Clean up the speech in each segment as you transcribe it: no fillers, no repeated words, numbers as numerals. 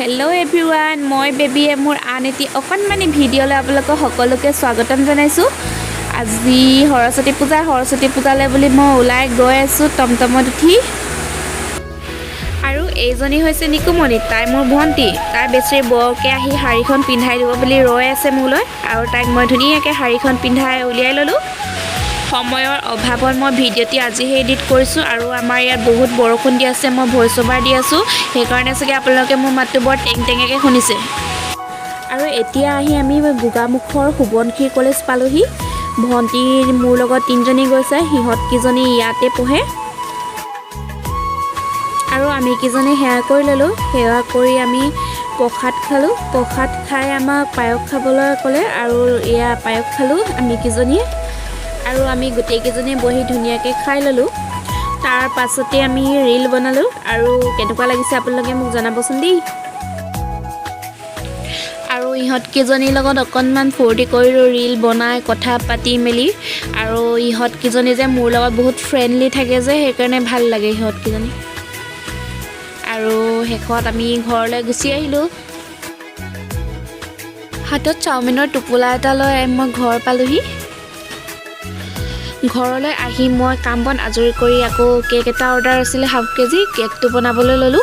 Hello everyone मैं बेबीए मोर आन eighty अकणमानी भिडिओले आपलोक सकलोके स्वागतम जनाइछु। আজি सरस्वती पूजाले बुली मैं ओलाई गई आसो टमटमत उठी आरु एजनी होइसे निकुमनि ताई मोर भंटी ताई बेचरी बरके आही हाड़ीखन पिंधाई दिब बुली रय आछे मोलै आरु ताइक मैं धुनियाके हाड़ीखन पिंधाई उलियाई ललो। समयर अभावत मैं भिडिओटी आजिहे एडिट करिছোঁ आरु आमार यात बहुत बरखुण दि आछे मैं भइस ओभार दि आछो हेकारणे सगे आपलोके मोर मातটো बर टेंग टेंगेके शुनिছে। आरु एतिया आही आमी गोगामुखर सुबनखीर कलेज पालोहि। भंटी मोर লগত तीनजनी গৈছে हिहत किजनी याते पढे आरु आमी किजनी हेया কৰি ললো। हेया কৰি आमी प्रसाद खालो। प्रसाद खाई आमाक पायक खाবলৈ ক'লে आरु या पायक खालो आमी किजनी आरु आमी गोटे केजनी बहि धुनियाके खाई ललो। तार पाछते आमी रील बनालो आरु केनेকুৱা লাগিছে आपलोके মোক জনাবচোন দেই। आरु इहत केजनी লগত অকনমান ফূৰ্তি কৰিলো रील बनाय কথা পাতি মেলি आरु इहत केजनी जे मोर লগত बहुत फ्रेंडली থাকে যে হেকাৰণে ভাল লাগে इहत केजनी। आरु हेखत आमी घरले गुसि আহিলো। हातत चाउमिনৰ टुपुला এটা লৈ মই ঘৰ পালোহি। घरলৈ आही मैं काम बन आजरी करी आको केक एटा अर्डार आছিলে हाफ केजी केकটো बनाবলৈ ললো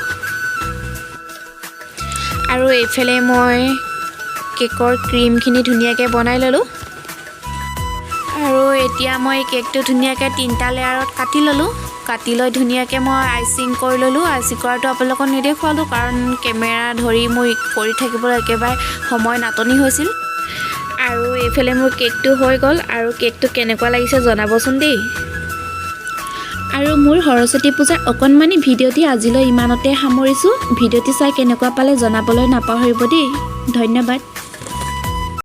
आरु एफाले मैं केकर क्रीमखिनि धुनियाके बनाई ललो आरु एतिया मैं केकটো धुनियाके 3টা लेयारत काटि ललो। काटि লৈ धुनियाके मैं आइसिंग কৰি ললো। आइसिंग কৰাটো আপোনালোকক নেদেখুৱালো কাৰণ কেমেৰা ধৰি মই কৰি থাকিবলৈ একেবাৰে সময় নাটনি হৈছিল। आरु एफाले मोर केकটো হৈ গল आरु केकটো केनेকুৱা লাগিছে জনাবচোন দেই। आरु मोर सरस्वती पूजार अकणमानी भिडिओटी आजिলৈ इमानते सामरिছো। भिडिओटी চাই কেনেকুৱা পালে জনাবলৈ নাপাহৰিব দেই। ধন্যবাদ।